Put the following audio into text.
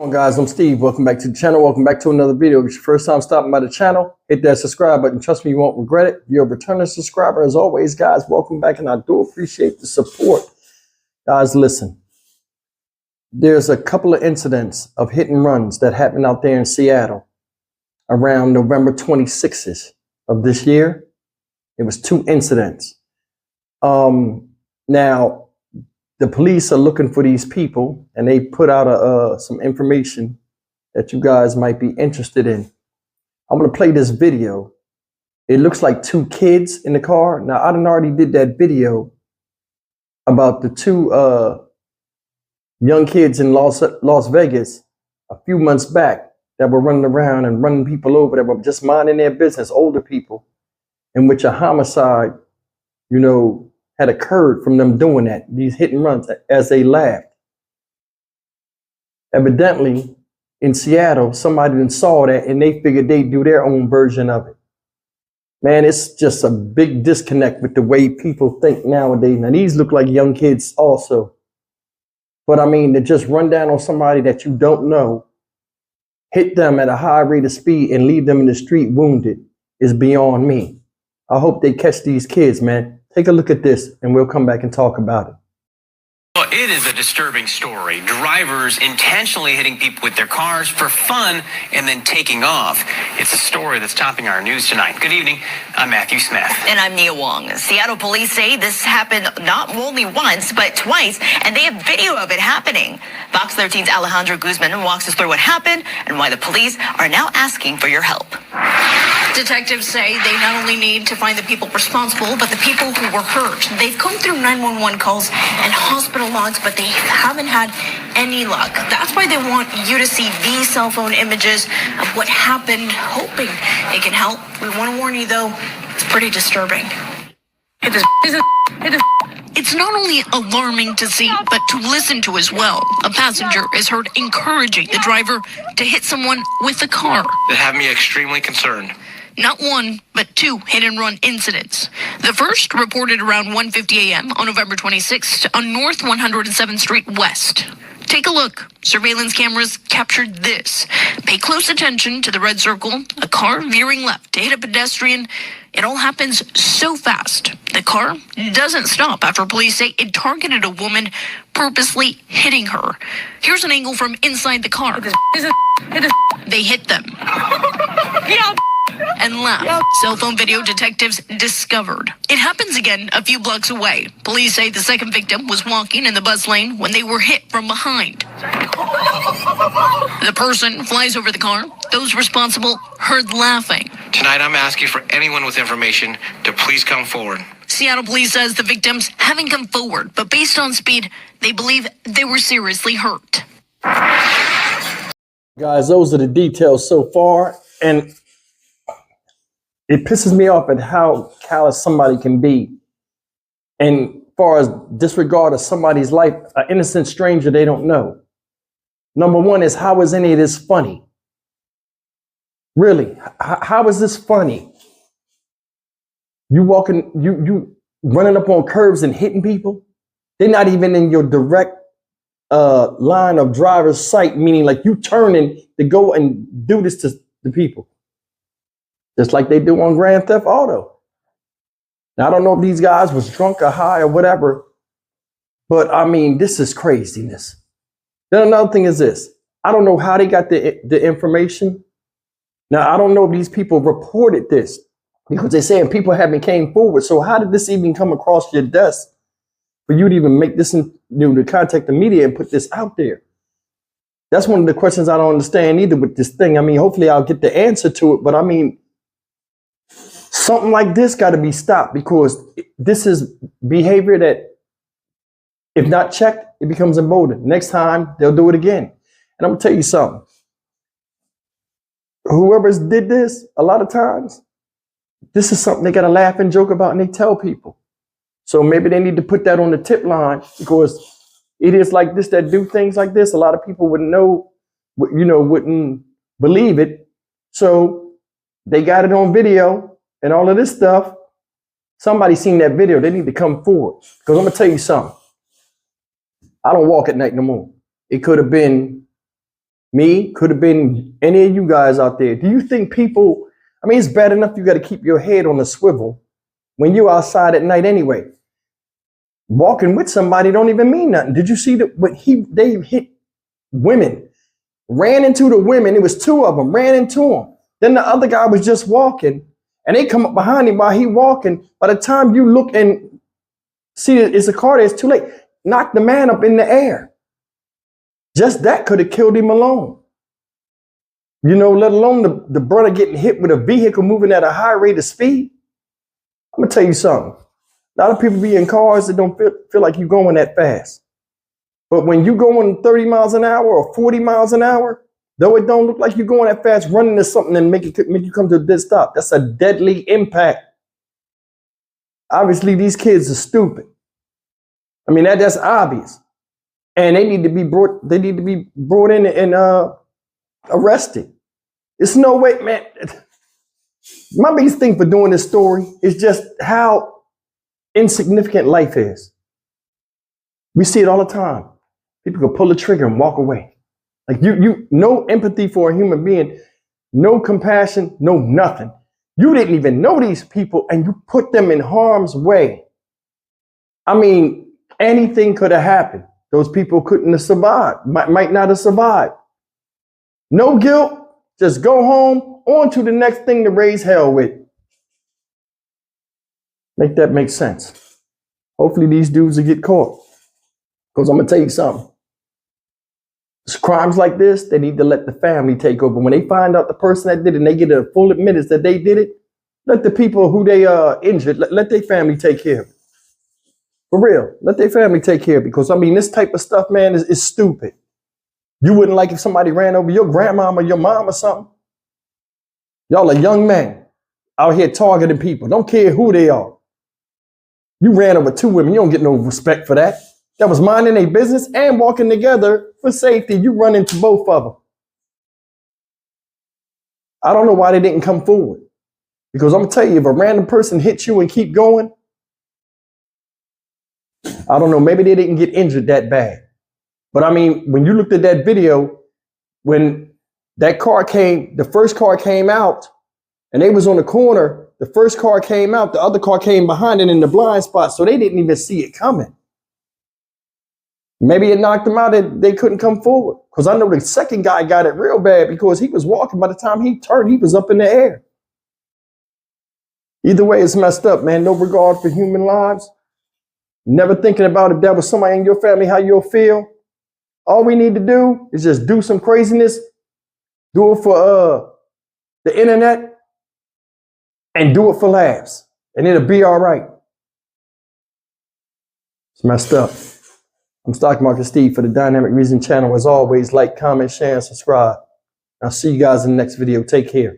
Hello guys, I'm Steve. Welcome back to the channel. Welcome back to another video. If it's your first time stopping by the channel, hit that subscribe button. Trust me, you won't regret it. If you're a returning subscriber, as always, guys, welcome back, and I do appreciate the support. Guys, listen. There's a couple of incidents of hit and runs that happened out there in Seattle around November 26th of this year. It was 2 incidents. Now, the police are looking for these people, and they put out some information that you guys might be interested in. I'm going to play this video. It looks like 2 kids in the car. Now, I already did that video about the 2 young kids in Las Vegas a few months back that were running around and running people over that were just minding their business, older people, in which a homicide, had occurred from them doing that, these hit and runs, as they laughed. Evidently, in Seattle, somebody then saw that and they figured they'd do their own version of it. Man, it's just a big disconnect with the way people think nowadays. Now, these look like young kids also. But I mean, to just run down on somebody that you don't know, hit them at a high rate of speed and leave them in the street wounded is beyond me. I hope they catch these kids, man. Take a look at this, and we'll come back and talk about it. Well, it is a disturbing story. Drivers intentionally hitting people with their cars for fun and then taking off. It's a story that's topping our news tonight. Good evening. I'm Matthew Smith. And I'm Nia Wong. Seattle police say this happened not only once, but twice, and they have video of it happening. Fox 13's Alejandro Guzman walks us through what happened and why the police are now asking for your help. Detectives say they not only need to find the people responsible, but the people who were hurt. They've combed through 911 calls and hospital logs, but they haven't had any luck. That's why they want you to see these cell phone images of what happened, hoping it can help. We want to warn you, though, it's pretty disturbing. It's not only alarming to see, but to listen to as well. A passenger is heard encouraging the driver to hit someone with a car. That have me extremely concerned. Not 1, but 2 hit-and-run incidents. The first reported around 1:50 a.m. on November 26th on North 107th Street West. Take a look. Surveillance cameras captured this. Pay close attention to the red circle. A car veering left to hit a pedestrian. It all happens so fast. The car doesn't stop after police say it targeted a woman, purposely hitting her. Here's an angle from inside the car. They hit them. And left. Cell phone video detectives discovered. It happens again a few blocks away. Police say the second victim was walking in the bus lane when they were hit from behind. The person flies over the car. Those responsible heard laughing. Tonight, I'm asking for anyone with information to please come forward. Seattle police says the victims haven't come forward, but based on speed, they believe they were seriously hurt. Guys, those are the details so far, and it pisses me off at how callous somebody can be. And as far as disregard of somebody's life, an innocent stranger they don't know. Number one is, how is any of this funny? Really, how is this funny? You walking, you running up on curbs and hitting people? They're not even in your direct line of driver's sight, meaning like you turning to go and do this to the people. Just like they do on Grand Theft Auto. Now, I don't know if these guys was drunk or high or whatever, but I mean, this is craziness. Then another thing is this. I don't know how they got the information. Now, I don't know if these people reported this because they're saying people haven't came forward. So how did this even come across your desk for you to even make this, to contact the media and put this out there? That's one of the questions I don't understand either with this thing. I mean, hopefully I'll get the answer to it, but I mean, something like this got to be stopped, because this is behavior that, if not checked, it becomes emboldened. Next time, they'll do it again. And I'm going to tell you something. Whoever's did this, a lot of times, this is something they got to laugh and joke about, and they tell people. So maybe they need to put that on the tip line, because it is like this that do things like this. A lot of people wouldn't know, wouldn't believe it. So they got it on video. And all of this stuff, somebody seen that video, they need to come forward. Because I'm going to tell you something. I don't walk at night no more. It could have been me, could have been any of you guys out there. Do you think people, I mean, it's bad enough you got to keep your head on a swivel when you're outside at night anyway. Walking with somebody don't even mean nothing. Did you see that when they hit women, ran into the women, it was two of them, ran into them. Then the other guy was just walking and they come up behind him while he walking. By the time you look and see it's a car there, it's too late. Knock the man up in the air. Just that could have killed him alone. You know, let alone the brother getting hit with a vehicle moving at a high rate of speed. I'm gonna tell you something. A lot of people be in cars that don't feel like you're going that fast. But when you going 30 miles an hour or 40 miles an hour, though it don't look like you're going that fast, running into something and make you come to a dead stop. That's a deadly impact. Obviously, these kids are stupid. I mean, that's obvious. And they need to be brought in and arrested. There's no way, man. My biggest thing for doing this story is just how insignificant life is. We see it all the time. People can pull the trigger and walk away. Like you, no empathy for a human being, no compassion, no nothing. You didn't even know these people and you put them in harm's way. I mean, anything could have happened. Those people couldn't have survived, might not have survived. No guilt, just go home, on to the next thing to raise hell with. Make that make sense. Hopefully these dudes will get caught. Because I'm going to tell you something. Crimes like this, they need to let the family take over. When they find out the person that did it and they get a full admittance that they did it, let the people who they injured, let their family take care of it. For real, let their family take care of it. Because, I mean, this type of stuff, man, is stupid. You wouldn't like if somebody ran over your grandmom or your mom or something. Y'all are young men out here targeting people. Don't care who they are. You ran over two women. You don't get no respect for that. That was minding their business and walking together for safety. You run into both of them. I don't know why they didn't come forward. Because I'm going to tell you, if a random person hits you and keep going, I don't know, maybe they didn't get injured that bad. But I mean, when you looked at that video, when that car came, the first car came out and they was on the corner, the first car came out, the other car came behind it in the blind spot. So they didn't even see it coming. Maybe it knocked them out and they couldn't come forward. Because I know the second guy got it real bad because he was walking. By the time he turned, he was up in the air. Either way, it's messed up, man. No regard for human lives. Never thinking about if that was somebody in your family, how you'll feel. All we need to do is just do some craziness. Do it for the internet. And do it for laughs. And it'll be all right. It's messed up. I'm Stock Market Steve for the Dynamic Reason channel. As always, like, comment, share, and subscribe. I'll see you guys in the next video. Take care.